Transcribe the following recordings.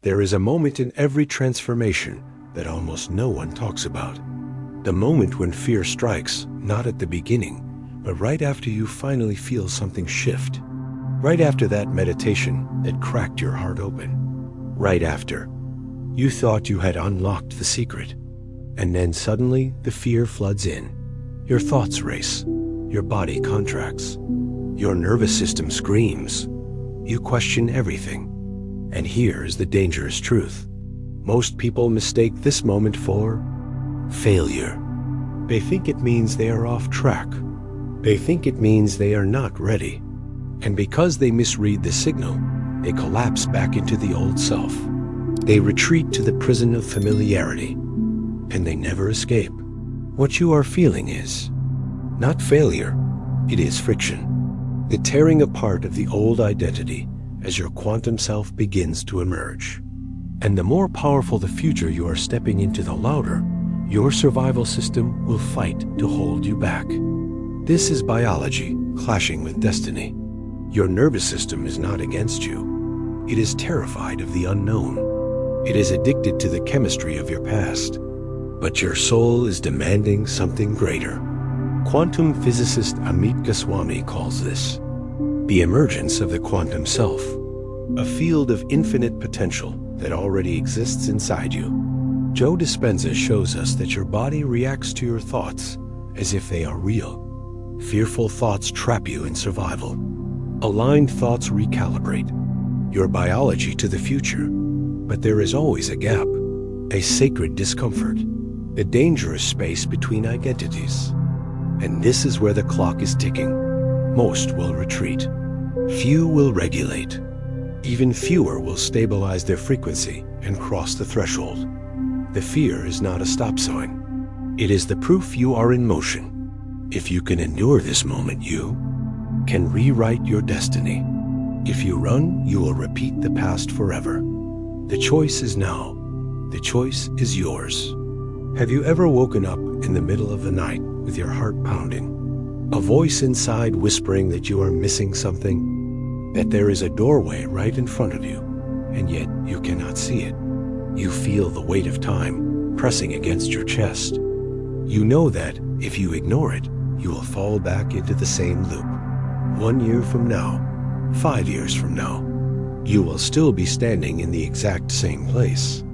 There is a moment in every transformation that almost no one talks about. The moment when fear strikes, not at the beginning, but right after you finally feel something shift. Right after that meditation that cracked your heart open. Right after you thought you had unlocked the secret. And then suddenly the fear floods in. Your thoughts race. Your body contracts. Your nervous system screams. You question everything. And here is the dangerous truth. Most people mistake this moment for failure. They think it means they are off track. They think it means they are not ready. And because they misread the signal, they collapse back into the old self. They retreat to the prison of familiarity, and they never escape. What you are feeling is not failure, it is friction. The tearing apart of the old identity as your quantum self begins to emerge. And the more powerful the future you are stepping into, the louder your survival system will fight to hold you back. This is biology clashing with destiny. Your nervous system is not against you. It is terrified of the unknown. It is addicted to the chemistry of your past. But your soul is demanding something greater. Quantum physicist Amit Goswami calls this the emergence of the quantum self, a field of infinite potential that already exists inside you. Joe Dispenza shows us that your body reacts to your thoughts as if they are real. Fearful thoughts trap you in survival. Aligned thoughts recalibrate your biology to the future. But there is always a gap, a sacred discomfort, a dangerous space between identities. And this is where the clock is ticking. Most will retreat. Few will regulate. Even fewer will stabilize their frequency and cross the threshold. The fear is not a stop sign. It is the proof you are in motion. If you can endure this moment, you can rewrite your destiny. If you run, you will repeat the past forever. The choice is now. The choice is yours. Have you ever woken up in the middle of the night with your heart pounding? A voice inside whispering that you are missing something? That there is a doorway right in front of you, and yet you cannot see it. You feel the weight of time pressing against your chest. You know that if you ignore it, you will fall back into the same loop. 1 year from now, 5 years from now, you will still be standing in the exact same place.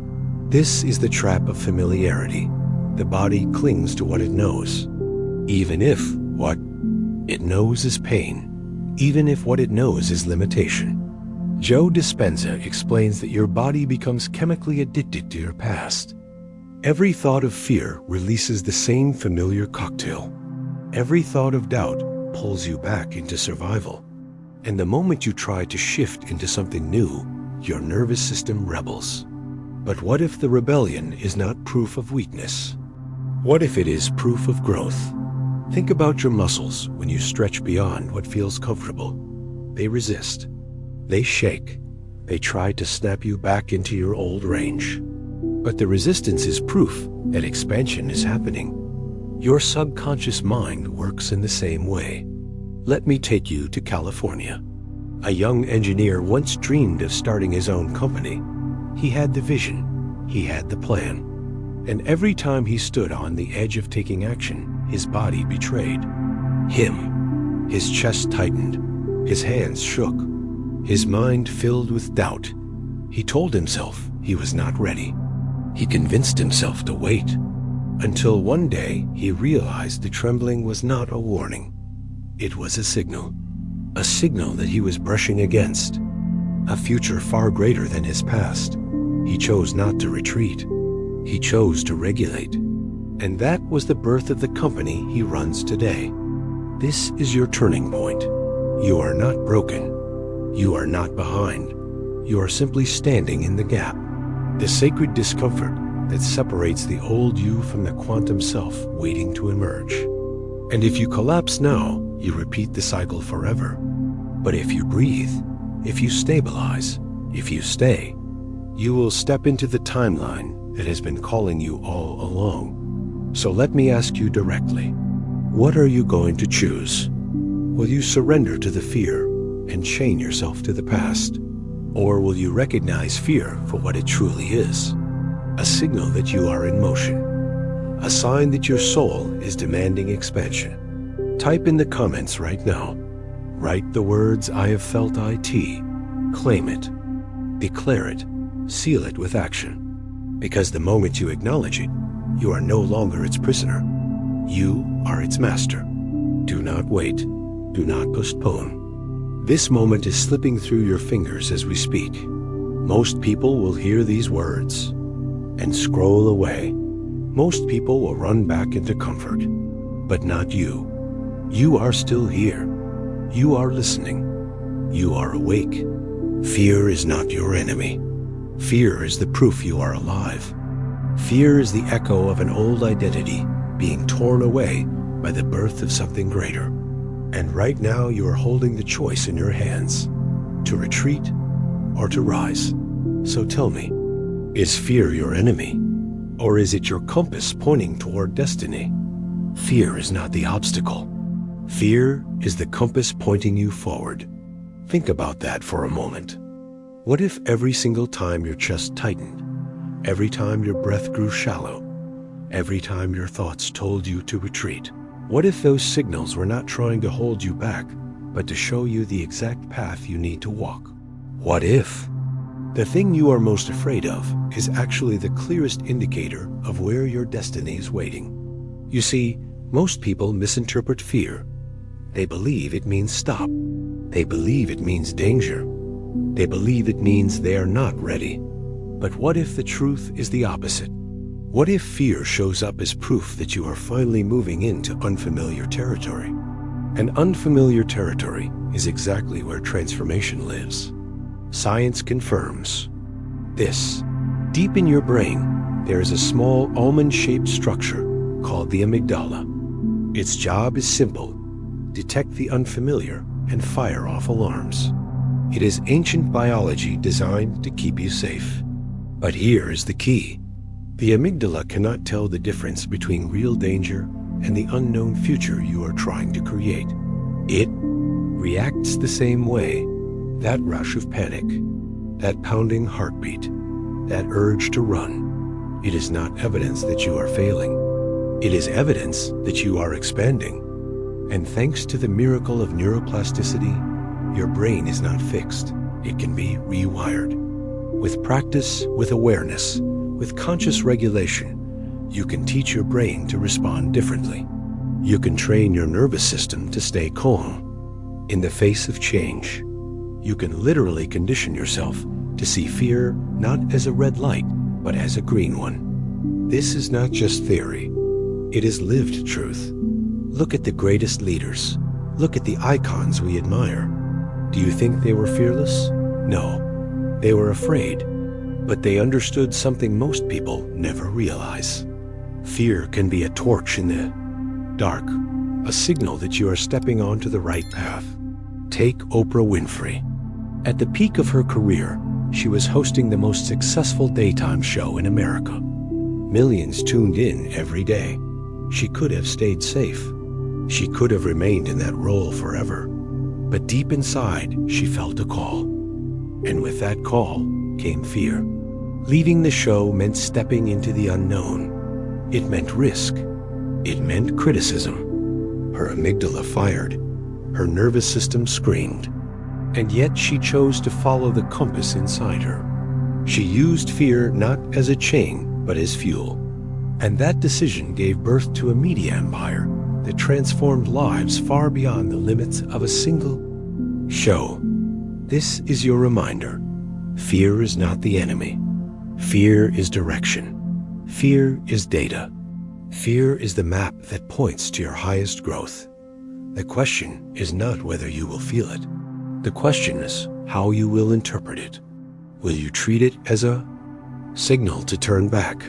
This is the trap of familiarity. The body clings to what it knows, even if what it knows is pain, even if what it knows is limitation. Joe Dispenza explains that your body becomes chemically addicted to your past. Every thought of fear releases the same familiar cocktail. Every thought of doubt pulls you back into survival. And the moment you try to shift into something new, your nervous system rebels. But what if the rebellion is not proof of weakness? What if it is proof of growth? Think about your muscles when you stretch beyond what feels comfortable. They resist. They shake. They try to snap you back into your old range. But the resistance is proof that expansion is happening. Your subconscious mind works in the same way. Let me take you to California. A young engineer once dreamed of starting his own company. He had the vision. He had the plan. And every time he stood on the edge of taking action, his body betrayed him. His chest tightened. His hands shook. His mind filled with doubt. He told himself he was not ready. He convinced himself to wait. Until one day he realized the trembling was not a warning. It was a signal that he was brushing against, a future far greater than his past. He chose not to retreat. He chose to regulate. And that was the birth of the company he runs today. This is your turning point. You are not broken. You are not behind. You are simply standing in the gap, the sacred discomfort that separates the old you from the quantum self waiting to emerge. And if you collapse now, you repeat the cycle forever. But if you breathe, if you stabilize, if you stay, you will step into the timeline that has been calling you all along. So let me ask you directly, what are you going to choose? Will you surrender to the fear and chain yourself to the past? Or will you recognize fear for what it truly is? A signal that you are in motion. A sign that your soul is demanding expansion. Type in the comments right now. Write the words, "I have felt IT." Claim it. Declare it. Seal it with action. Because the moment you acknowledge it, you are no longer its prisoner. You are its master. Do not wait. Do not postpone. This moment is slipping through your fingers as we speak. Most people will hear these words and scroll away. Most people will run back into comfort, but not you. You are still here. You are listening. You are awake. Fear is not your enemy. Fear is the proof you are alive. Fear is the echo of an old identity being torn away by the birth of something greater. And right now you are holding the choice in your hands, to retreat or to rise. So tell me, is fear your enemy? Or is it your compass pointing toward destiny? Fear is not the obstacle. Fear is the compass pointing you forward. Think about that for a moment. What if every single time your chest tightened, every time your breath grew shallow, every time your thoughts told you to retreat? What if those signals were not trying to hold you back, but to show you the exact path you need to walk? What if the thing you are most afraid of is actually the clearest indicator of where your destiny is waiting? You see, most people misinterpret fear. They believe it means stop. They believe it means danger. They believe it means they are not ready. But what if the truth is the opposite? What if fear shows up as proof that you are finally moving into unfamiliar territory? And unfamiliar territory is exactly where transformation lives. Science confirms this. Deep in your brain, there is a small almond-shaped structure called the amygdala. Its job is simple: detect the unfamiliar and fire off alarms. It is ancient biology designed to keep you safe. But here is the key. The amygdala cannot tell the difference between real danger and the unknown future you are trying to create. It reacts the same way. That rush of panic, that pounding heartbeat, that urge to run, it is not evidence that you are failing. It is evidence that you are expanding. And thanks to the miracle of neuroplasticity, your brain is not fixed. It can be rewired. With practice, with awareness, with conscious regulation, you can teach your brain to respond differently. You can train your nervous system to stay calm in the face of change. You can literally condition yourself to see fear not as a red light, but as a green one. This is not just theory. It is lived truth. Look at the greatest leaders. Look at the icons we admire. Do you think they were fearless? No. They were afraid, but they understood something most people never realize. Fear can be a torch in the dark, a signal that you are stepping onto the right path. Take Oprah Winfrey. At the peak of her career, she was hosting the most successful daytime show in America. Millions tuned in every day. She could have stayed safe. She could have remained in that role forever. But deep inside, she felt a call. And with that call came fear. Leaving the show meant stepping into the unknown. It meant risk. It meant criticism. Her amygdala fired. Her nervous system screamed. And yet she chose to follow the compass inside her. She used fear not as a chain, but as fuel. And that decision gave birth to a media empire that transformed lives far beyond the limits of a single show. This is your reminder. Fear is not the enemy. Fear is direction. Fear is data. Fear is the map that points to your highest growth. The question is not whether you will feel it. The question is how you will interpret it. Will you treat it as a signal to turn back?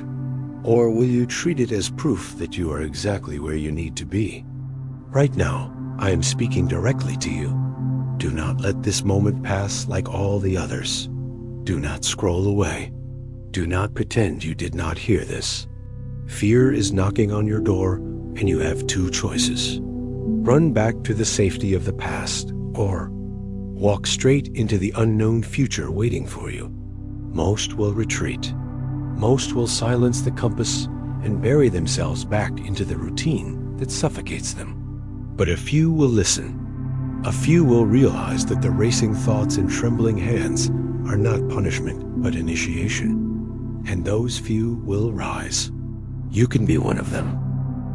Or will you treat it as proof that you are exactly where you need to be? Right now, I am speaking directly to you. Do not let this moment pass like all the others. Do not scroll away. Do not pretend you did not hear this. Fear is knocking on your door, and you have two choices. Run back to the safety of the past, or walk straight into the unknown future waiting for you. Most will retreat. Most will silence the compass and bury themselves back into the routine that suffocates them. But a few will listen. A few will realize that the racing thoughts and trembling hands are not punishment, but initiation. And those few will rise. You can be one of them.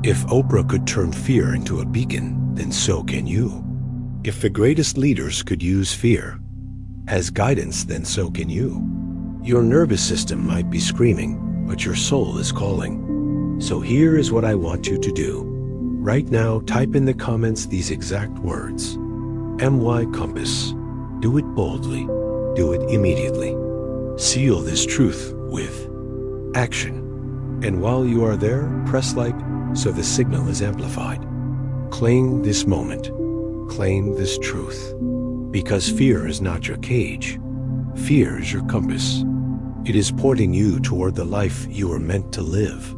If Oprah could turn fear into a beacon, then so can you. If the greatest leaders could use fear as guidance, then so can you. Your nervous system might be screaming, but your soul is calling. So here is what I want you to do. Right now, type in the comments these exact words. MY Compass. Do it boldly. Do it immediately. Seal this truth with action. And while you are there, press like so the signal is amplified. Claim this moment. Claim this truth. Because fear is not your cage. Fear is your compass. It is pointing you toward the life you are meant to live.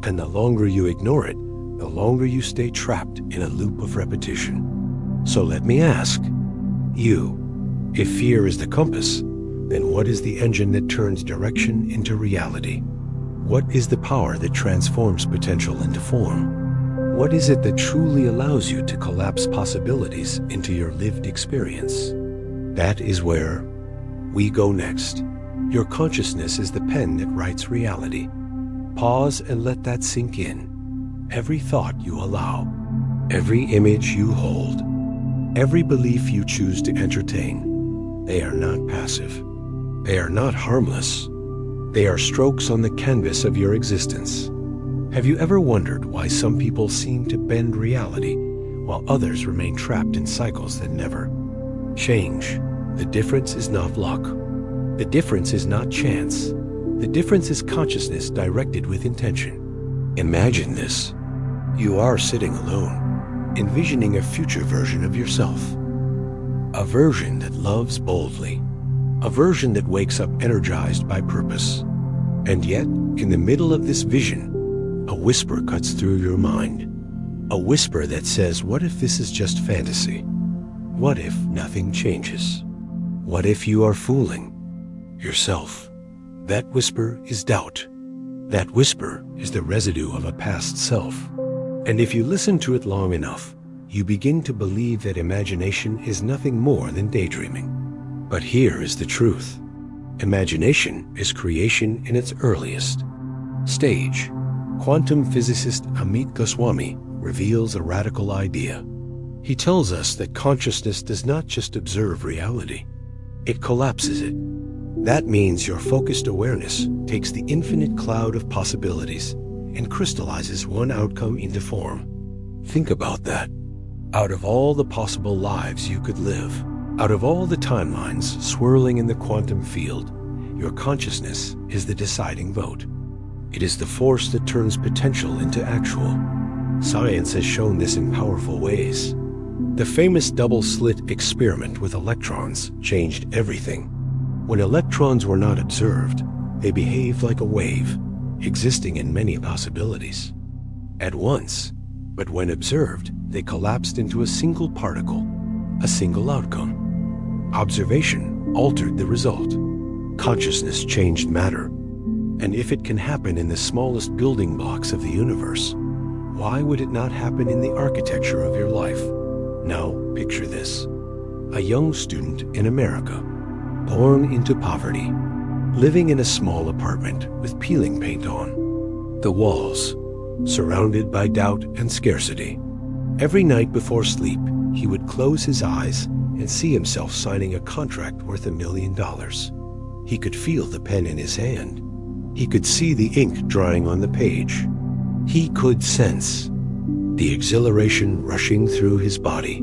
And the longer you ignore it, the longer you stay trapped in a loop of repetition. So let me ask you, if fear is the compass, then what is the engine that turns direction into reality? What is the power that transforms potential into form? What is it that truly allows you to collapse possibilities into your lived experience? That is where we go next. Your consciousness is the pen that writes reality. Pause and let that sink in. Every thought you allow, every image you hold, every belief you choose to entertain, they are not passive. They are not harmless. They are strokes on the canvas of your existence. Have you ever wondered why some people seem to bend reality while others remain trapped in cycles that never change? The difference is not luck. The difference is not chance. The difference is consciousness directed with intention. Imagine this. You are sitting alone, envisioning a future version of yourself. A version that loves boldly. A version that wakes up energized by purpose. And yet, in the middle of this vision, a whisper cuts through your mind. A whisper that says, what if this is just fantasy? What if nothing changes? What if you are fooling yourself? That whisper is doubt. That whisper is the residue of a past self. And if you listen to it long enough, you begin to believe that imagination is nothing more than daydreaming. But here is the truth. Imagination is creation in its earliest stage. Quantum physicist Amit Goswami reveals a radical idea. He tells us that consciousness does not just observe reality, it collapses it. That means your focused awareness takes the infinite cloud of possibilities and crystallizes one outcome into form. Think about that. Out of all the possible lives you could live, out of all the timelines swirling in the quantum field, your consciousness is the deciding vote. It is the force that turns potential into actual. Science has shown this in powerful ways. The famous double-slit experiment with electrons changed everything. When electrons were not observed, they behaved like a wave, existing in many possibilities at once. But when observed, they collapsed into a single particle, a single outcome. Observation altered the result. Consciousness changed matter. And if it can happen in the smallest building blocks of the universe, why would it not happen in the architecture of your life? Now, picture this. A young student in America, born into poverty, living in a small apartment with peeling paint on the walls, surrounded by doubt and scarcity. Every night before sleep, he would close his eyes and see himself signing a contract worth $1 million. He could feel the pen in his hand. He could see the ink drying on the page. He could sense the exhilaration rushing through his body.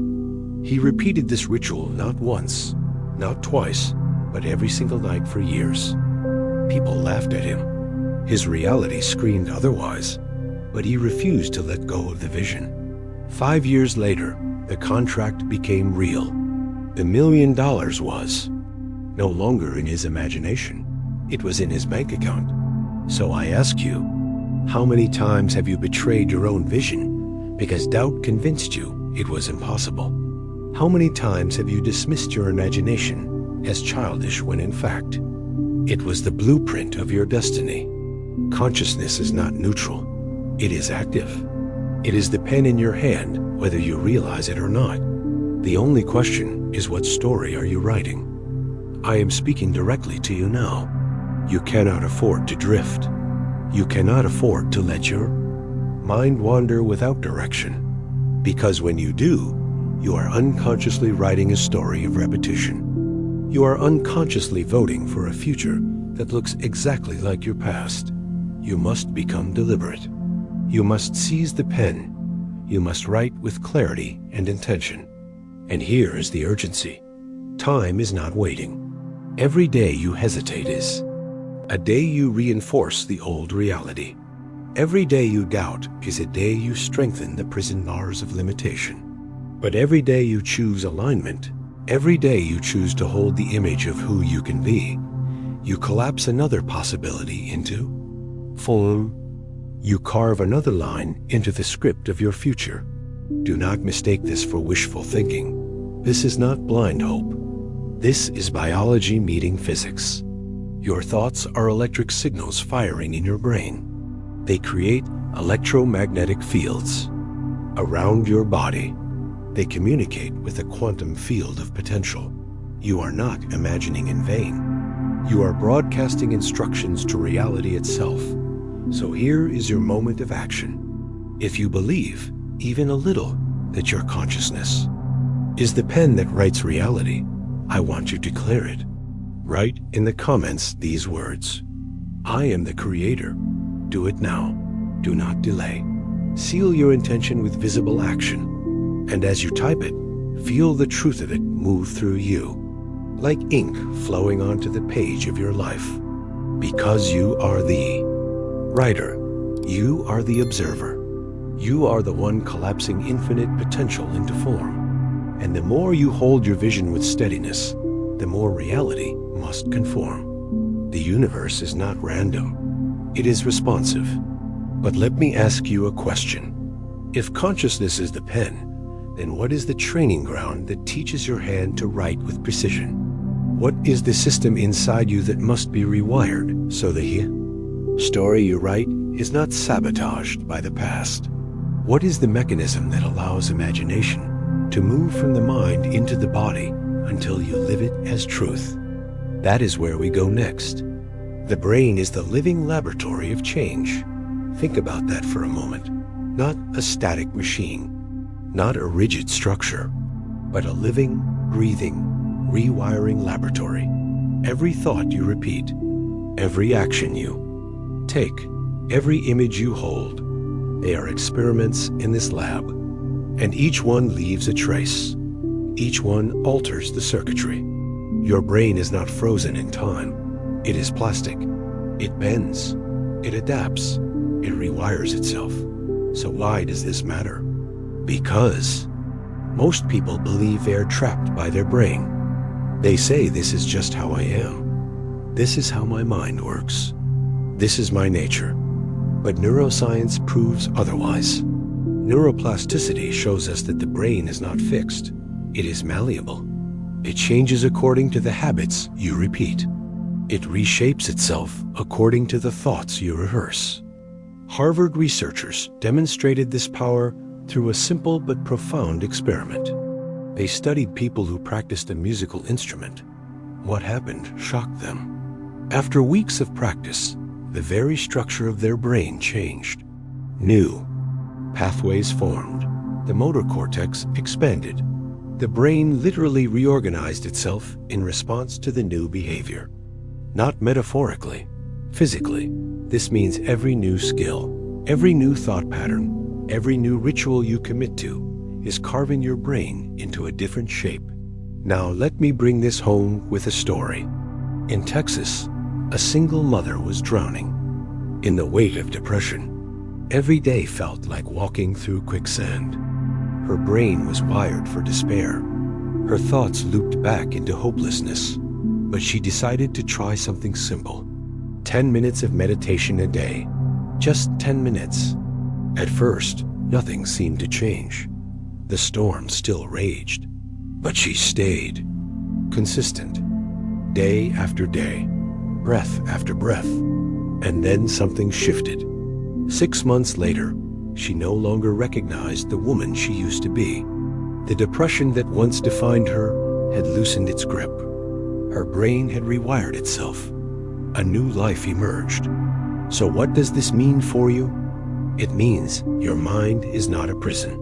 He repeated this ritual not once, not twice, but every single night for years. People laughed at him. His reality screamed otherwise, but he refused to let go of the vision. 5 years later, the contract became real. The $1 million was no longer in his imagination. It was in his bank account. So I ask you, how many times have you betrayed your own vision because doubt convinced you it was impossible? How many times have you dismissed your imagination as childish when in fact, it was the blueprint of your destiny? Consciousness is not neutral. It is active. It is the pen in your hand, whether you realize it or not. The only question is, what story are you writing? I am speaking directly to you now. You cannot afford to drift. You cannot afford to let your mind wander without direction. Because when you do, you are unconsciously writing a story of repetition. You are unconsciously voting for a future that looks exactly like your past. You must become deliberate. You must seize the pen. You must write with clarity and intention. And here is the urgency. Time is not waiting. Every day you hesitate is a day you reinforce the old reality. Every day you doubt is a day you strengthen the prison bars of limitation. But every day you choose alignment, every day you choose to hold the image of who you can be, you collapse another possibility into form. You carve another line into the script of your future. Do not mistake this for wishful thinking. This is not blind hope. This is biology meeting physics. Your thoughts are electric signals firing in your brain. They create electromagnetic fields around your body. They communicate with a quantum field of potential. You are not imagining in vain. You are broadcasting instructions to reality itself. So here is your moment of action. If you believe, even a little, that your consciousness is the pen that writes reality, I want you to declare it. Write in the comments these words: I am the creator. Do it now. Do not delay. Seal your intention with visible action. And as you type it, feel the truth of it move through you, like ink flowing onto the page of your life. Because you are the writer, you are the observer. You are the one collapsing infinite potential into form. And the more you hold your vision with steadiness, the more reality must conform. The universe is not random. It is responsive. But let me ask you a question. If consciousness is the pen, then what is the training ground that teaches your hand to write with precision? What is the system inside you that must be rewired so the story you write is not sabotaged by the past? What is the mechanism that allows imagination to move from the mind into the body until you live it as truth? That is where we go next. The brain is the living laboratory of change. Think about that for a moment. Not a static machine, not a rigid structure, but a living, breathing, rewiring laboratory. Every thought you repeat, every action you take, every image you hold, they are experiments in this lab. And each one leaves a trace. Each one alters the circuitry. Your brain is not frozen in time. It is plastic. It bends. It adapts. It rewires itself. So why does this matter? Because most people believe they are trapped by their brain. They say, this is just how I am. This is how my mind works. This is my nature. But neuroscience proves otherwise. Neuroplasticity shows us that the brain is not fixed. It is malleable. It changes according to the habits you repeat. It reshapes itself according to the thoughts you rehearse. Harvard researchers demonstrated this power through a simple but profound experiment. They studied people who practiced a musical instrument. What happened shocked them. After weeks of practice, the very structure of their brain changed. New pathways formed. The motor cortex expanded. The brain literally reorganized itself in response to the new behavior. Not metaphorically, physically. This means every new skill, every new thought pattern, every new ritual you commit to is carving your brain into a different shape. Now let me bring this home with a story. In Texas, a single mother was drowning in the weight of depression. Every day felt like walking through quicksand. Her brain was wired for despair. Her thoughts looped back into hopelessness. But she decided to try something simple. 10 minutes of meditation a day. Just 10 minutes. At first, nothing seemed to change. The storm still raged. But she stayed, consistent, day after day, breath after breath. And then something shifted. 6 months later, she no longer recognized the woman she used to be. The depression that once defined her had loosened its grip. Her brain had rewired itself. A new life emerged. So what does this mean for you? It means your mind is not a prison.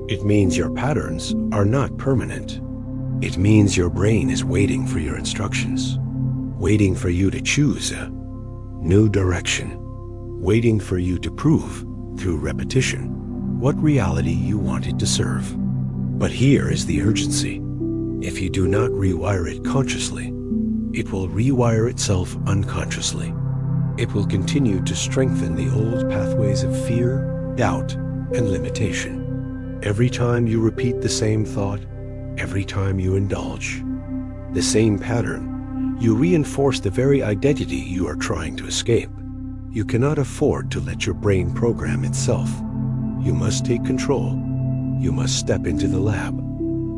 It means your patterns are not permanent. It means your brain is waiting for your instructions, waiting for you to choose a new direction, waiting for you to prove, through repetition, what reality you wanted to serve. But here is the urgency. If you do not rewire it consciously, it will rewire itself unconsciously. It will continue to strengthen the old pathways of fear, doubt, and limitation. Every time you repeat the same thought, every time you indulge the same pattern, you reinforce the very identity you are trying to escape. You cannot afford to let your brain program itself. You must take control. You must step into the lab.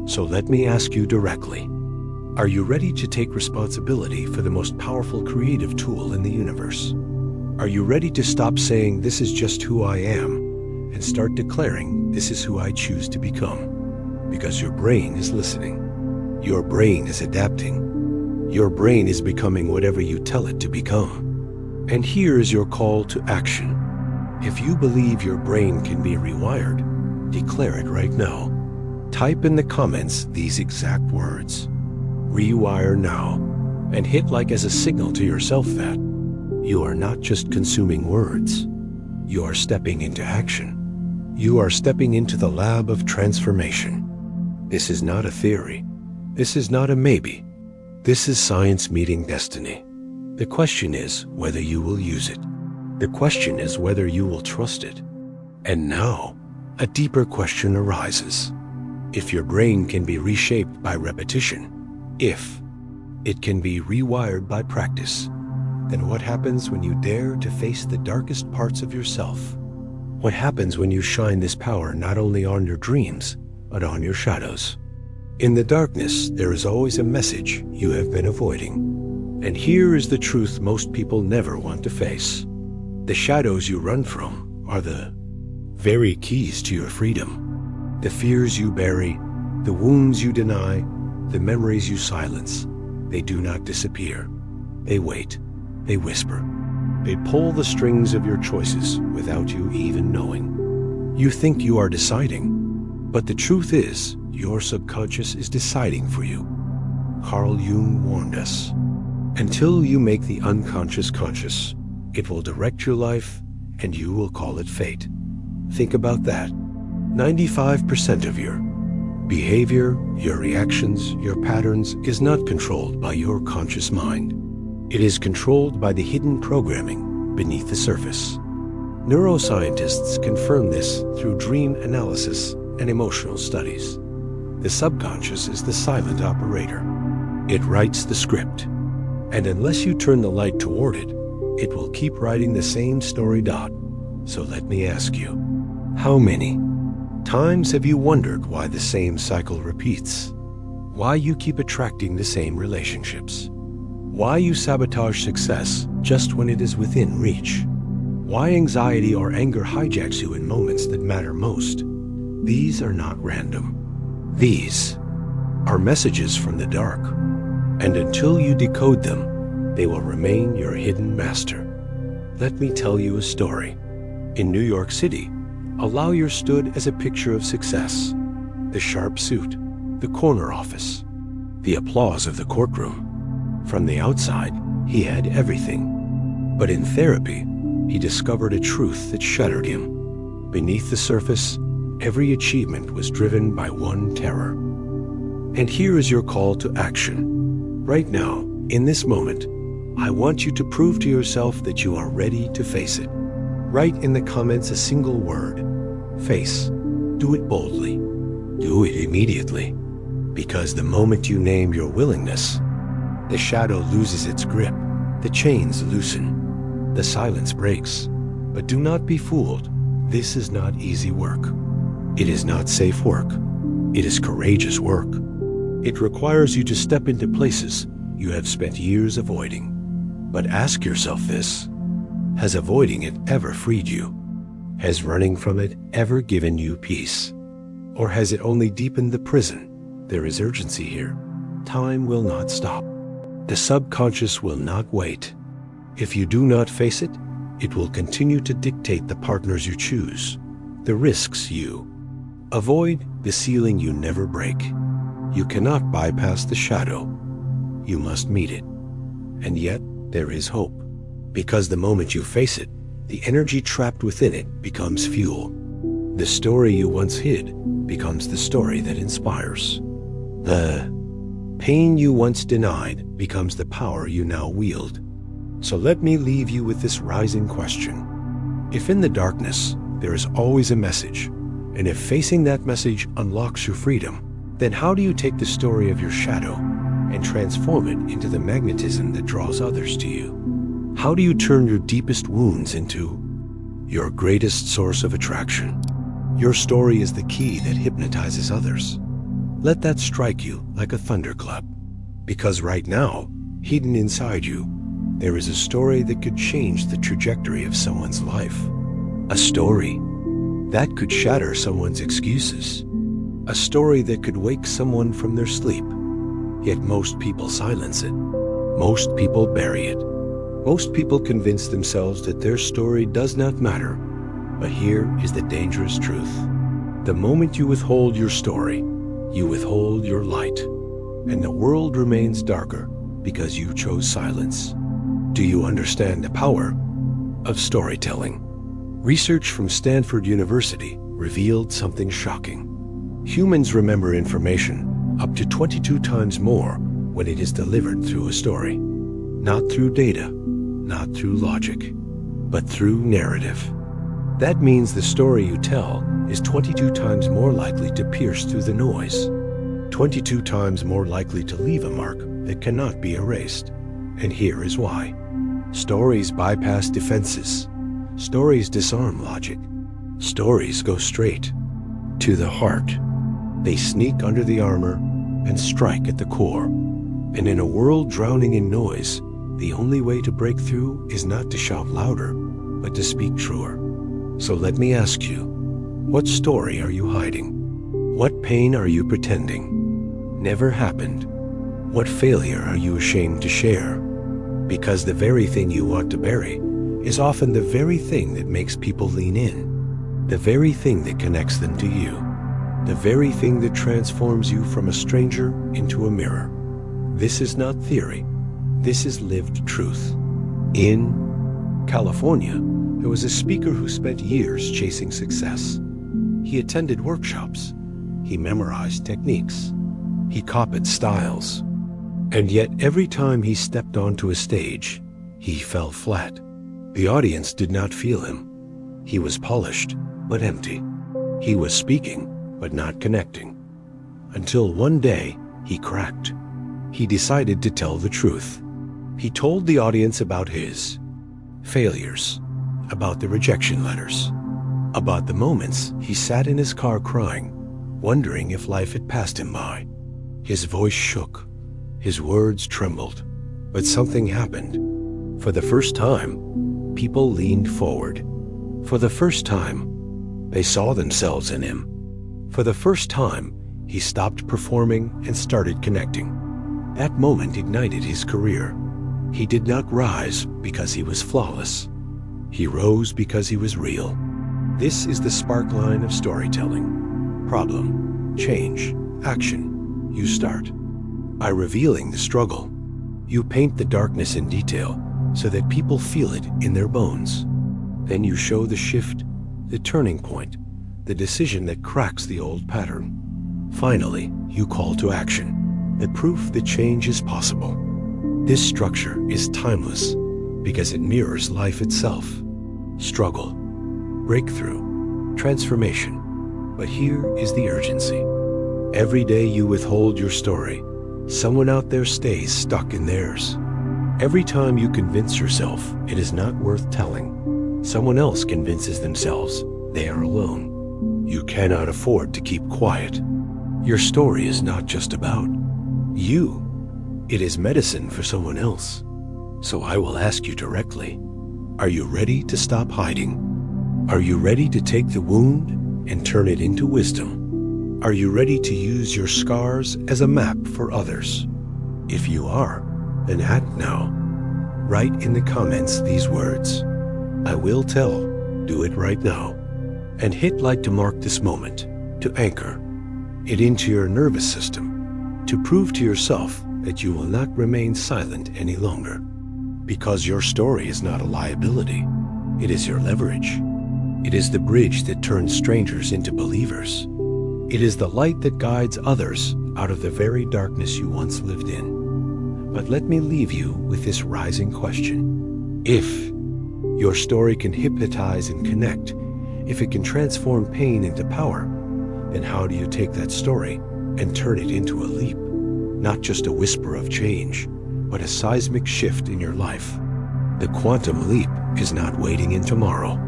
So let me ask you directly, are you ready to take responsibility for the most powerful creative tool in the universe? Are you ready to stop saying, "This is just who I am," and start declaring, "This is who I choose to become"? Because your brain is listening. Your brain is adapting. Your brain is becoming whatever you tell it to become. And here is your call to action. If you believe your brain can be rewired, declare it right now. Type in the comments these exact words, "Rewire now," and hit like as a signal to yourself that you are not just consuming words. You are stepping into action. You are stepping into the lab of transformation. This is not a theory. This is not a maybe. This is science meeting destiny. The question is whether you will use it. The question is whether you will trust it. And now, a deeper question arises. If your brain can be reshaped by repetition, if it can be rewired by practice, then what happens when you dare to face the darkest parts of yourself? What happens when you shine this power not only on your dreams, but on your shadows? In the darkness, there is always a message you have been avoiding. And here is the truth most people never want to face. The shadows you run from are the very keys to your freedom. The fears you bury, the wounds you deny, the memories you silence, they do not disappear. They wait, they whisper. They pull the strings of your choices without you even knowing. You think you are deciding, but the truth is, your subconscious is deciding for you. Carl Jung warned us. Until you make the unconscious conscious, it will direct your life and you will call it fate. Think about that. 95% of your behavior, your reactions, your patterns is not controlled by your conscious mind. It is controlled by the hidden programming beneath the surface. Neuroscientists confirm this through dream analysis and emotional studies. The subconscious is the silent operator. It writes the script. And unless you turn the light toward it, it will keep writing the same story dot. So let me ask you, how many times have you wondered why the same cycle repeats? Why you keep attracting the same relationships? Why you sabotage success just when it is within reach? Why anxiety or anger hijacks you in moments that matter most? These are not random. These are messages from the dark. And until you decode them, they will remain your hidden master. Let me tell you a story. In New York City, a lawyer stood as a picture of success. The sharp suit, the corner office, the applause of the courtroom. From the outside, he had everything. But in therapy, he discovered a truth that shuddered him. Beneath the surface, every achievement was driven by one terror. And here is your call to action. Right now, in this moment, I want you to prove to yourself that you are ready to face it. Write in the comments a single word. Face. Do it boldly. Do it immediately. Because the moment you name your willingness, the shadow loses its grip, the chains loosen, the silence breaks. But do not be fooled. This is not easy work. It is not safe work. It is courageous work. It requires you to step into places you have spent years avoiding. But ask yourself this: has avoiding it ever freed you? Has running from it ever given you peace? Or has it only deepened the prison? There is urgency here. Time will not stop. The subconscious will not wait. If you do not face it, it will continue to dictate the partners you choose, the risks you avoid, the ceiling you never break. You cannot bypass the shadow. You must meet it. And yet, there is hope. Because the moment you face it, the energy trapped within it becomes fuel. The story you once hid becomes the story that inspires. The pain you once denied becomes the power you now wield. So let me leave you with this rising question. If in the darkness there is always a message, and if facing that message unlocks your freedom, then how do you take the story of your shadow and transform it into the magnetism that draws others to you? How do you turn your deepest wounds into your greatest source of attraction? Your story is the key that hypnotizes others. Let that strike you like a thunderclap. Because right now, hidden inside you, there is a story that could change the trajectory of someone's life. A story that could shatter someone's excuses. A story that could wake someone from their sleep. Yet most people silence it. Most people bury it. Most people convince themselves that their story does not matter. But here is the dangerous truth. The moment you withhold your story, you withhold your light. And the world remains darker because you chose silence. Do you understand the power of storytelling? Research from Stanford University revealed something shocking. Humans remember information up to 22 times more when it is delivered through a story. Not through data, not through logic, but through narrative. That means the story you tell is 22 times more likely to pierce through the noise. 22 times more likely to leave a mark that cannot be erased. And here is why. Stories bypass defenses. Stories disarm logic. Stories go straight to the heart. They sneak under the armor and strike at the core. And in a world drowning in noise, the only way to break through is not to shout louder, but to speak truer. So let me ask you, what story are you hiding? What pain are you pretending never happened? What failure are you ashamed to share? Because the very thing you want to bury is often the very thing that makes people lean in, the very thing that connects them to you, the very thing that transforms you from a stranger into a mirror. This is not theory. This is lived truth. In California, there was a speaker who spent years chasing success. He attended workshops. He memorized techniques. He copied styles. And yet every time he stepped onto a stage, he fell flat. The audience did not feel him. He was polished, but empty. He was speaking, but not connecting. Until one day, he cracked. He decided to tell the truth. He told the audience about his failures, about the rejection letters, about the moments he sat in his car crying, wondering if life had passed him by. His voice shook. His words trembled. But something happened. For the first time, people leaned forward. For the first time, they saw themselves in him. For the first time, he stopped performing and started connecting. That moment ignited his career. He did not rise because he was flawless. He rose because he was real. This is the spark line of storytelling. Problem, change, action. You start. By revealing the struggle, you paint the darkness in detail so that people feel it in their bones. Then you show the shift, the turning point, the decision that cracks the old pattern. Finally, you call to action, the proof that change is possible. This structure is timeless because it mirrors life itself. Struggle, breakthrough, transformation. But here is the urgency. Every day you withhold your story, someone out there stays stuck in theirs. Every time you convince yourself it is not worth telling, someone else convinces themselves they are alone. You cannot afford to keep quiet. Your story is not just about You. It is medicine for someone else. So I will ask you directly, are you ready to stop hiding? Are you ready to take the wound and turn it into wisdom? Are you ready to use your scars as a map for others? If you are, then act now. Write in the comments these words, I will tell, do it right now. And hit like to mark this moment, to anchor it into your nervous system, to prove to yourself that you will not remain silent any longer. Because your story is not a liability, it is your leverage. It is the bridge that turns strangers into believers. It is the light that guides others out of the very darkness you once lived in. But let me leave you with this rising question. If your story can hypnotize and connect, if it can transform pain into power, then how do you take that story and turn it into a leap? Not just a whisper of change, but a seismic shift in your life. The quantum leap is not waiting in tomorrow.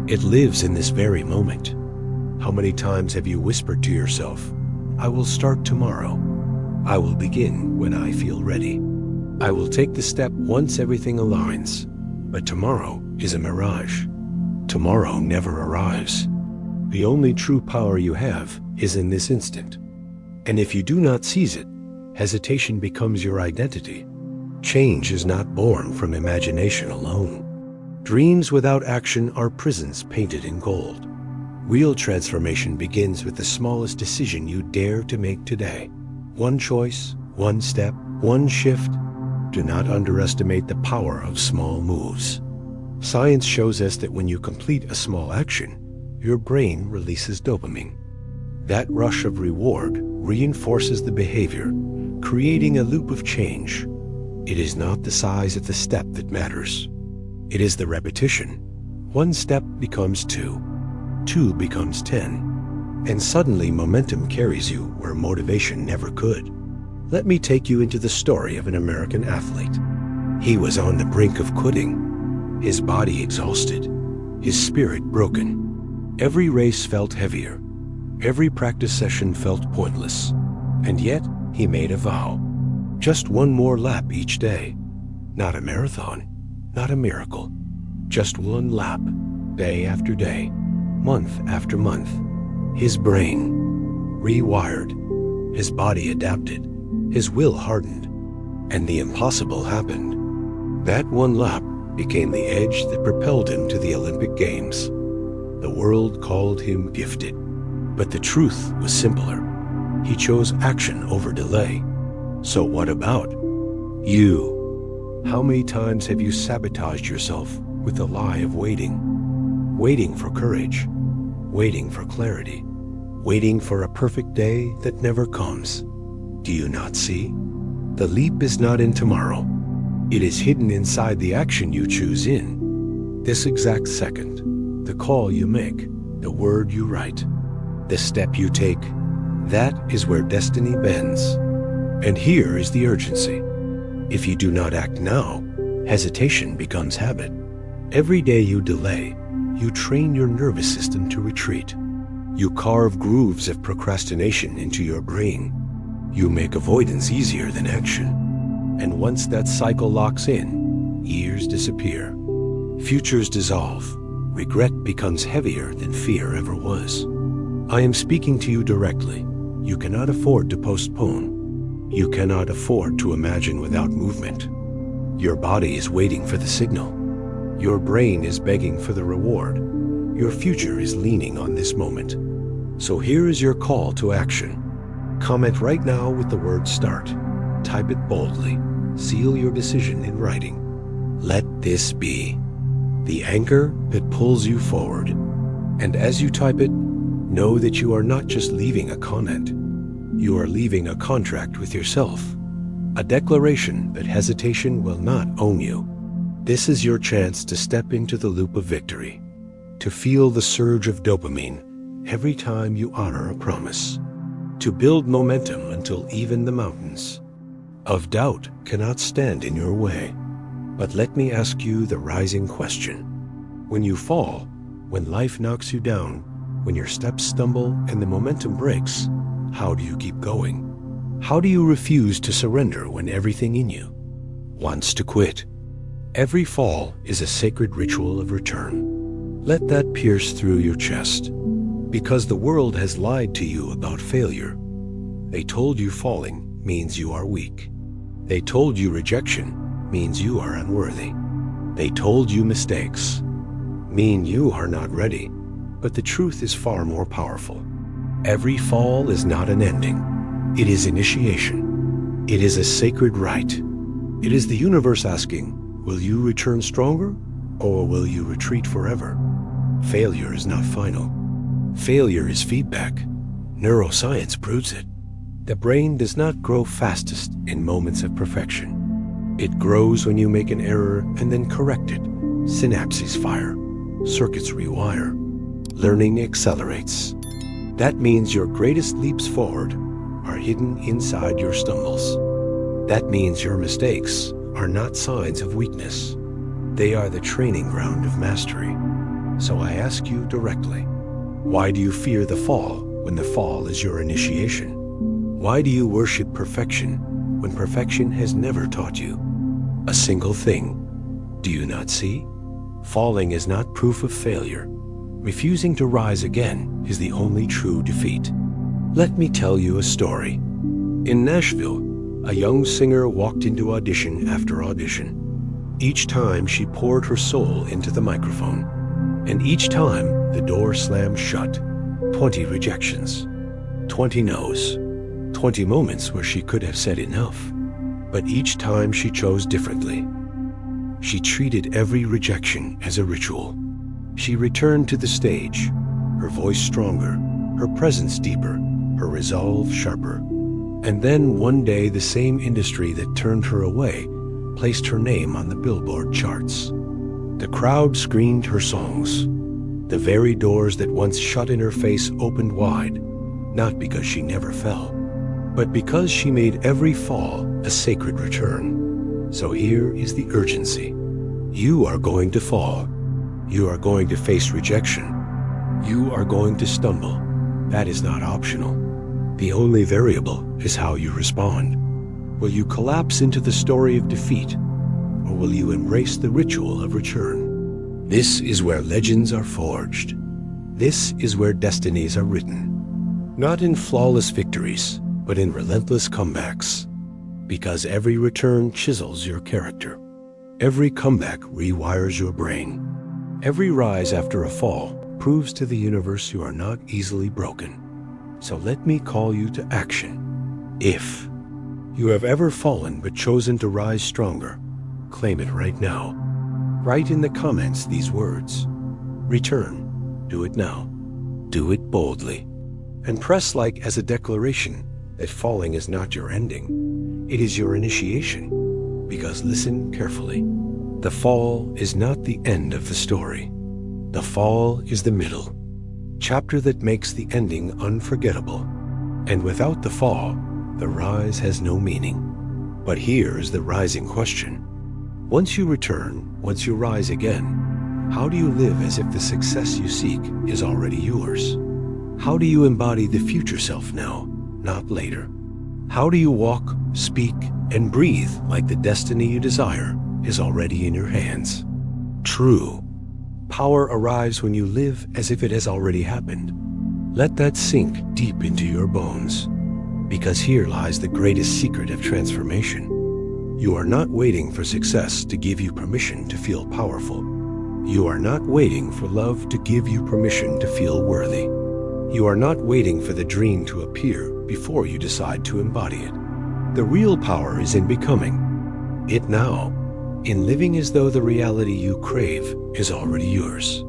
It lives in this very moment. How many times have you whispered to yourself, I will start tomorrow. I will begin when I feel ready. I will take the step once everything aligns. But tomorrow is a mirage. Tomorrow never arrives. The only true power you have is in this instant. And if you do not seize it, hesitation becomes your identity. Change is not born from imagination alone. Dreams without action are prisons painted in gold. Real transformation begins with the smallest decision you dare to make today. One choice, one step, one shift. Do not underestimate the power of small moves. Science shows us that when you complete a small action, your brain releases dopamine. That rush of reward reinforces the behavior, creating a loop of change. It is not the size of the step that matters. It is the repetition. One step becomes two. Two becomes 10. And suddenly momentum carries you where motivation never could. Let me take you into the story of an American athlete. He was on the brink of quitting. His body exhausted. His spirit broken. Every race felt heavier. Every practice session felt pointless. And yet, he made a vow. Just one more lap each day. Not a marathon, not a miracle. Just one lap, day after day, month after month. His brain rewired. His body adapted. His will hardened. And the impossible happened. That one lap became the edge that propelled him to the Olympic Games. The world called him gifted. But the truth was simpler. He chose action over delay. So what about you? How many times have you sabotaged yourself with the lie of waiting? Waiting for courage, waiting for clarity, waiting for a perfect day that never comes. Do you not see? The leap is not in tomorrow. It is hidden inside the action you choose in this exact second. The call you make, the word you write, the step you take. That is where destiny bends. And here is the urgency. If you do not act now, hesitation becomes habit. Every day you delay, you train your nervous system to retreat. You carve grooves of procrastination into your brain. You make avoidance easier than action. And once that cycle locks in, years disappear. Futures dissolve. Regret becomes heavier than fear ever was. I am speaking to you directly. You cannot afford to postpone. You cannot afford to imagine without movement. Your body is waiting for the signal. Your brain is begging for the reward. Your future is leaning on this moment. So here is your call to action. Comment right now with the word START. Type it boldly. Seal your decision in writing. Let this be the anchor that pulls you forward. And as you type it, know that you are not just leaving a comment. You are leaving a contract with yourself, a declaration that hesitation will not own you. This is your chance to step into the loop of victory, to feel the surge of dopamine every time you honor a promise, to build momentum until even the mountains of doubt cannot stand in your way. But let me ask you the rising question. When you fall, when life knocks you down, when your steps stumble and the momentum breaks, how do you keep going? How do you refuse to surrender when everything in you wants to quit? Every fall is a sacred ritual of return. Let that pierce through your chest. Because the world has lied to you about failure. They told you falling means you are weak. They told you rejection means you are unworthy. They told you mistakes mean you are not ready. But the truth is far more powerful. Every fall is not an ending. It is initiation. It is a sacred rite. It is the universe asking, will you return stronger or will you retreat forever? Failure is not final. Failure is feedback. Neuroscience proves it. The brain does not grow fastest in moments of perfection. It grows when you make an error and then correct it. Synapses fire. Circuits rewire. Learning accelerates. That means your greatest leaps forward are hidden inside your stumbles. That means your mistakes are not signs of weakness. They are the training ground of mastery. So I ask you directly, why do you fear the fall when the fall is your initiation? Why do you worship perfection when perfection has never taught you a single thing? Do you not see? Falling is not proof of failure. Refusing to rise again is the only true defeat. Let me tell you a story. In Nashville, a young singer walked into audition after audition. Each time she poured her soul into the microphone, and each time the door slammed shut. 20 rejections, 20 no's, 20 moments where she could have said enough. But each time she chose differently. She treated every rejection as a ritual. She returned to the stage, her voice stronger, her presence deeper, her resolve sharper. And then one day the same industry that turned her away placed her name on the Billboard charts. The crowd screamed her songs. The very doors that once shut in her face opened wide, not because she never fell, but because she made every fall a sacred return. So here is the urgency. You are going to fall. You are going to face rejection. You are going to stumble. That is not optional. The only variable is how you respond. Will you collapse into the story of defeat, or will you embrace the ritual of return? This is where legends are forged. This is where destinies are written. Not in flawless victories, but in relentless comebacks. Because every return chisels your character. Every comeback rewires your brain. Every rise after a fall proves to the universe you are not easily broken. So let me call you to action. If you have ever fallen but chosen to rise stronger, claim it right now. Write in the comments these words. Return. Do it now. Do it boldly. And press like as a declaration that falling is not your ending. It is your initiation. Because listen carefully. The fall is not the end of the story. The fall is the middle. Chapter that makes the ending unforgettable. And without the fall, the rise has no meaning. But here is the rising question. Once you return, once you rise again, how do you live as if the success you seek is already yours? How do you embody the future self now, not later? How do you walk, speak, and breathe like the destiny you desire is already in your hands? True. Power arrives when you live as if it has already happened. Let that sink deep into your bones, because here lies the greatest secret of transformation. You are not waiting for success to give you permission to feel powerful. You are not waiting for love to give you permission to feel worthy. You are not waiting for the dream to appear before you decide to embody it. The real power is in becoming it now, in living as though the reality you crave is already yours.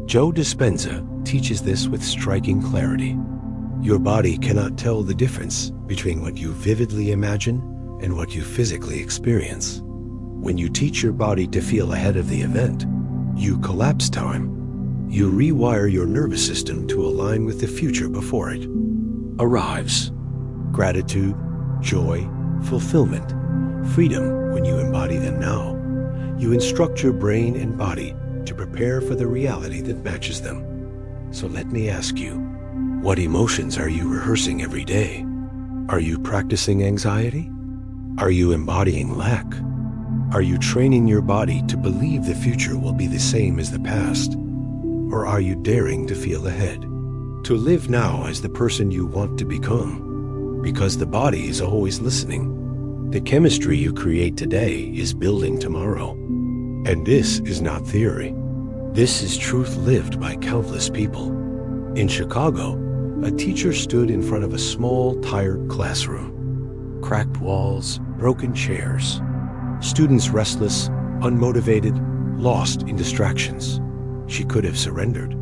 Joe Dispenza teaches this with striking clarity. Your body cannot tell the difference between what you vividly imagine and what you physically experience. When you teach your body to feel ahead of the event, you collapse time. You rewire your nervous system to align with the future before it arrives. Gratitude, joy, fulfillment, freedom when you embody them now. You instruct your brain and body to prepare for the reality that matches them. So let me ask you, what emotions are you rehearsing every day? Are you practicing anxiety? Are you embodying lack? Are you training your body to believe the future will be the same as the past? Or are you daring to feel ahead? To live now as the person you want to become? Because the body is always listening. The chemistry you create today is building tomorrow. And this is not theory. This is truth lived by countless people. In Chicago, a teacher stood in front of a small, tired classroom. Cracked walls, broken chairs. Students restless, unmotivated, lost in distractions. She could have surrendered.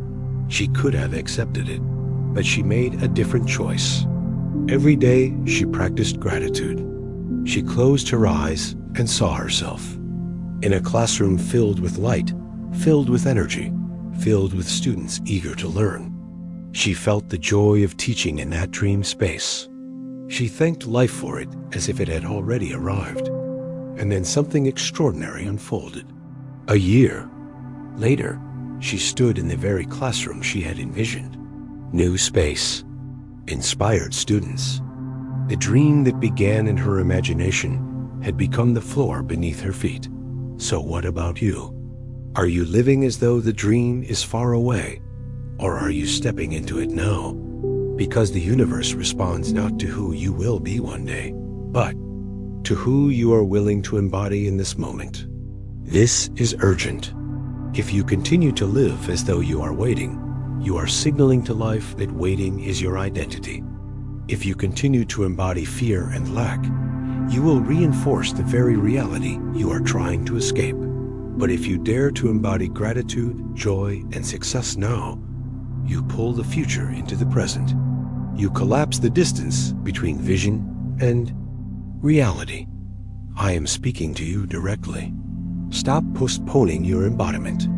She could have accepted it. But she made a different choice. Every day, she practiced gratitude. She closed her eyes and saw herself. In a classroom filled with light, filled with energy, filled with students eager to learn. She felt the joy of teaching in that dream space. She thanked life for it as if it had already arrived. And then something extraordinary unfolded. A year later, she stood in the very classroom she had envisioned. New space, inspired students. The dream that began in her imagination had become the floor beneath her feet. So what about you? Are you living as though the dream is far away? Or are you stepping into it now? Because the universe responds not to who you will be one day, but to who you are willing to embody in this moment. This is urgent. If you continue to live as though you are waiting, you are signaling to life that waiting is your identity. If you continue to embody fear and lack, you will reinforce the very reality you are trying to escape. But if you dare to embody gratitude, joy, and success now, you pull the future into the present. You collapse the distance between vision and reality. I am speaking to you directly. Stop postponing your embodiment.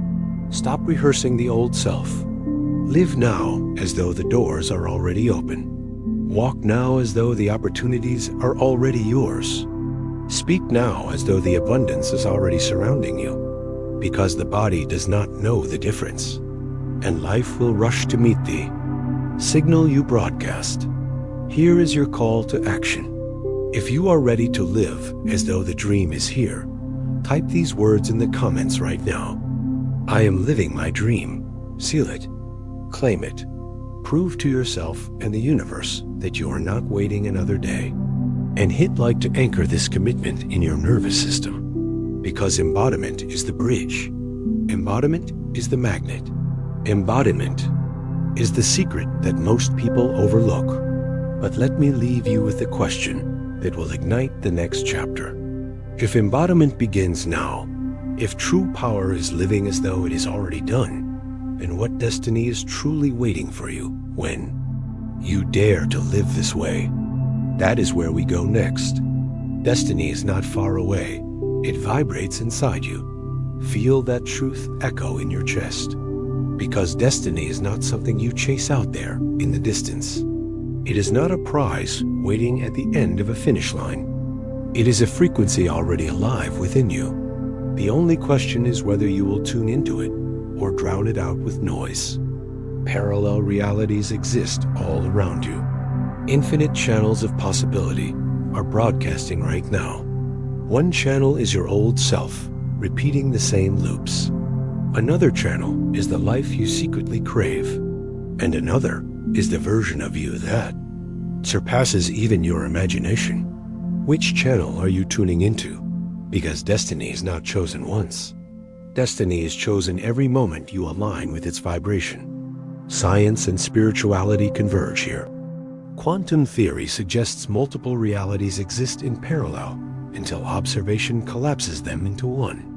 Stop rehearsing the old self. Live now as though the doors are already open. Walk now as though the opportunities are already yours. Speak now as though the abundance is already surrounding you, because the body does not know the difference, and life will rush to meet thee. Signal you broadcast. Here is your call to action. If you are ready to live as though the dream is here, type these words in the comments right now. I am living my dream. Seal it. Claim it. Prove to yourself and the universe that you are not waiting another day. And hit like to anchor this commitment in your nervous system. Because embodiment is the bridge. Embodiment is the magnet. Embodiment is the secret that most people overlook. But let me leave you with a question that will ignite the next chapter. If embodiment begins now, if true power is living as though it is already done, then what destiny is truly waiting for you when you dare to live this way? That is where we go next. Destiny is not far away. It vibrates inside you. Feel that truth echo in your chest. Because destiny is not something you chase out there in the distance. It is not a prize waiting at the end of a finish line. It is a frequency already alive within you. The only question is whether you will tune into it or drown it out with noise. Parallel realities exist all around you. Infinite channels of possibility are broadcasting right now. One channel is your old self, repeating the same loops. Another channel is the life you secretly crave. And another is the version of you that surpasses even your imagination. Which channel are you tuning into? Because destiny is not chosen once. Destiny is chosen every moment you align with its vibration. Science and spirituality converge here. Quantum theory suggests multiple realities exist in parallel until observation collapses them into one.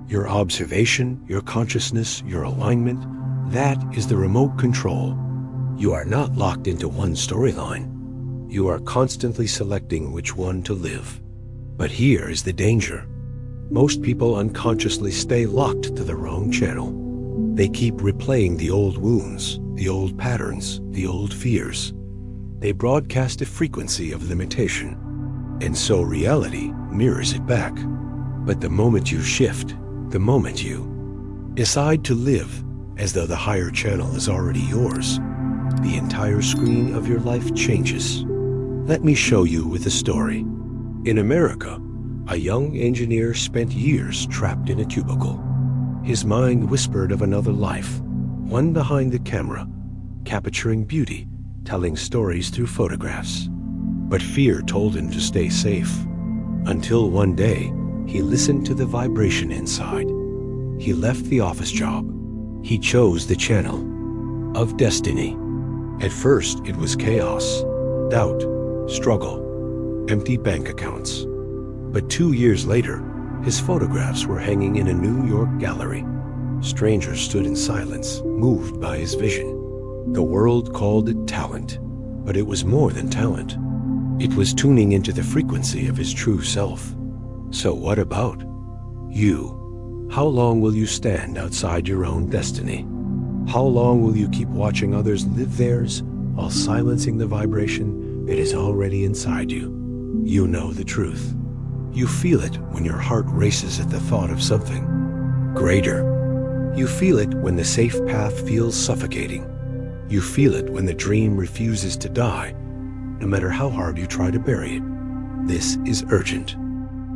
Your observation, your consciousness, your alignment, that is the remote control. You are not locked into one storyline. You are constantly selecting which one to live. But here is the danger. Most people unconsciously stay locked to the wrong channel. They keep replaying the old wounds, the old patterns, the old fears. They broadcast a frequency of limitation, and so reality mirrors it back. But the moment you shift, the moment you decide to live as though the higher channel is already yours, the entire screen of your life changes. Let me show you with a story. In America, a young engineer spent years trapped in a cubicle. His mind whispered of another life, one behind the camera, capturing beauty, telling stories through photographs. But fear told him to stay safe. Until one day, he listened to the vibration inside. He left the office job. He chose the channel of destiny. At first, it was chaos, doubt, struggle, empty bank accounts. But 2 years later, his photographs were hanging in a New York gallery. Strangers stood in silence, moved by his vision. The world called it talent, but it was more than talent. It was tuning into the frequency of his true self. So what about you? How long will you stand outside your own destiny? How long will you keep watching others live theirs while silencing the vibration that is already inside you? You know the truth. You feel it when your heart races at the thought of something greater. You feel it when the safe path feels suffocating. You feel it when the dream refuses to die, no matter how hard you try to bury it. This is urgent.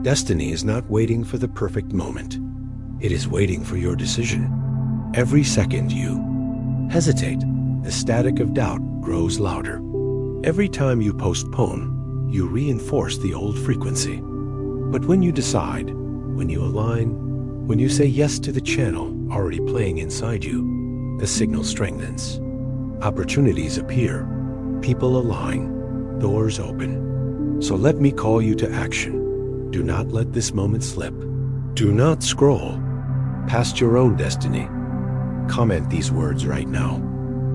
Destiny is not waiting for the perfect moment. It is waiting for your decision. Every second you hesitate, the static of doubt grows louder. Every time you postpone, you reinforce the old frequency. But when you decide, when you align, when you say yes to the channel already playing inside you, the signal strengthens. Opportunities appear, people align, doors open. So let me call you to action. Do not let this moment slip. Do not scroll past your own destiny. Comment these words right now.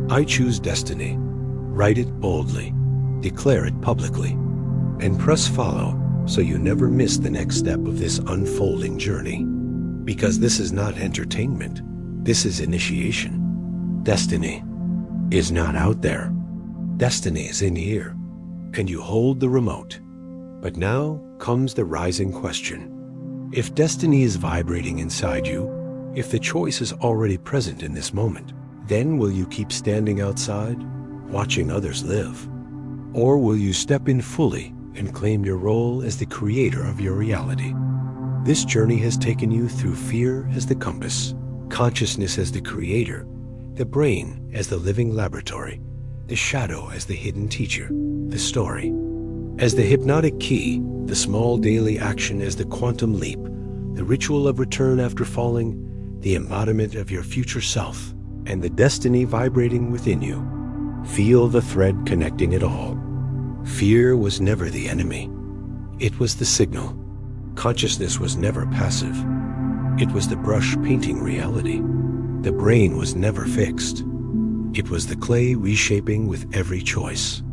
I choose destiny. Write it boldly. Declare it publicly. And press follow so you never miss the next step of this unfolding journey. Because this is not entertainment. This is initiation. Destiny is not out there. Destiny is in here. And you hold the remote. But now comes the rising question. If destiny is vibrating inside you, if the choice is already present in this moment, then will you keep standing outside, watching others live? Or will you step in fully and claim your role as the creator of your reality? This journey has taken you through fear as the compass, consciousness as the creator, the brain as the living laboratory, the shadow as the hidden teacher, the story as the hypnotic key, the small daily action as the quantum leap, the ritual of return after falling, the embodiment of your future self, and the destiny vibrating within you. Feel the thread connecting it all. Fear was never the enemy. It was the signal. Consciousness was never passive. It was the brush painting reality. The brain was never fixed. It was the clay reshaping with every choice.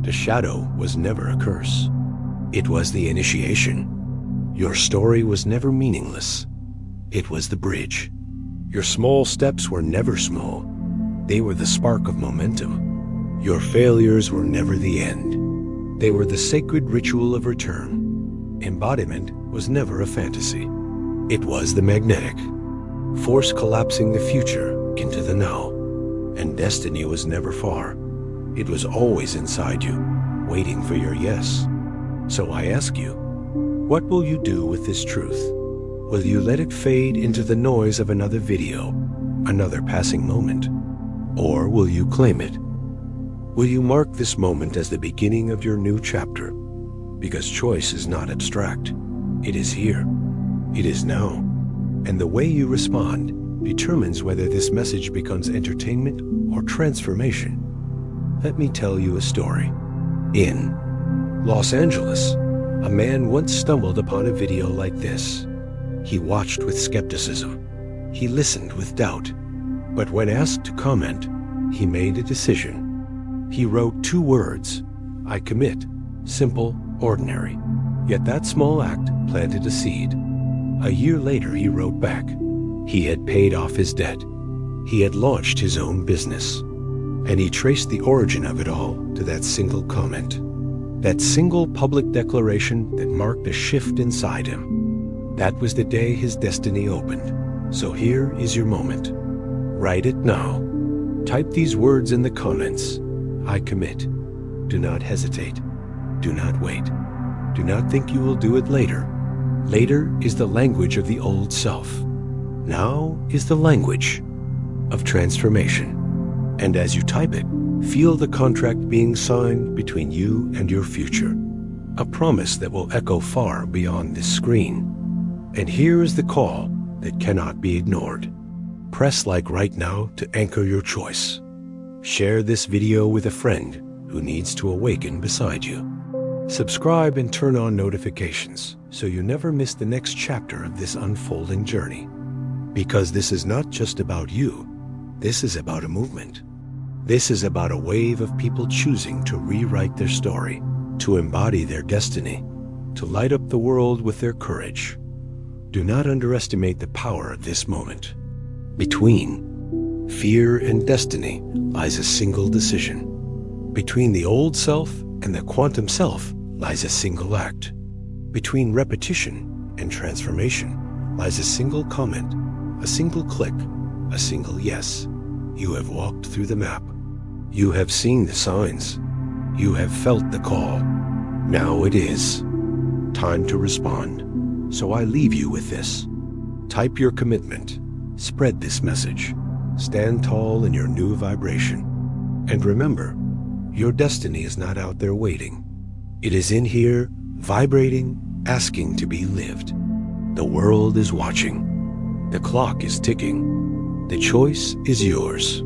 The shadow was never a curse. It was the initiation. Your story was never meaningless. It was the bridge. Your small steps were never small. They were the spark of momentum. Your failures were never the end. They were the sacred ritual of return. Embodiment was never a fantasy. It was the magnetic force collapsing the future into the now. And destiny was never far. It was always inside you, waiting for your yes. So I ask you, what will you do with this truth? Will you let it fade into the noise of another video, another passing moment? Or will you claim it? Will you mark this moment as the beginning of your new chapter? Because choice is not abstract. It is here. It is now. And the way you respond determines whether this message becomes entertainment or transformation. Let me tell you a story. In Los Angeles, a man once stumbled upon a video like this. He watched with skepticism. He listened with doubt. But when asked to comment, he made a decision. He wrote 2 words, I commit, simple, ordinary. Yet that small act planted a seed. A year later, he wrote back. He had paid off his debt. He had launched his own business. And he traced the origin of it all to that single comment. That single public declaration that marked a shift inside him. That was the day his destiny opened. So here is your moment. Write it now. Type these words in the comments. I commit. Do not hesitate. Do not wait. Do not think you will do it later. Later is the language of the old self. Now is the language of transformation. And as you type it, feel the contract being signed between you and your future. A promise that will echo far beyond this screen. And here is the call that cannot be ignored. Press like right now to anchor your choice. Share this video with a friend who needs to awaken beside you. Subscribe and turn on notifications so you never miss the next chapter of this unfolding journey. Because this is not just about you, this is about a movement. This is about a wave of people choosing to rewrite their story, to embody their destiny, to light up the world with their courage. Do not underestimate the power of this moment. Between fear and destiny lies a single decision. Between the old self and the quantum self lies a single act. Between repetition and transformation lies a single comment, a single click, a single yes. You have walked through the map. You have seen the signs. You have felt the call. Now it is time to respond. So I leave you with this. Type your commitment. Spread this message. Stand tall in your new vibration. And remember, your destiny is not out there waiting. It is in here, vibrating, asking to be lived. The world is watching. The clock is ticking. The choice is yours.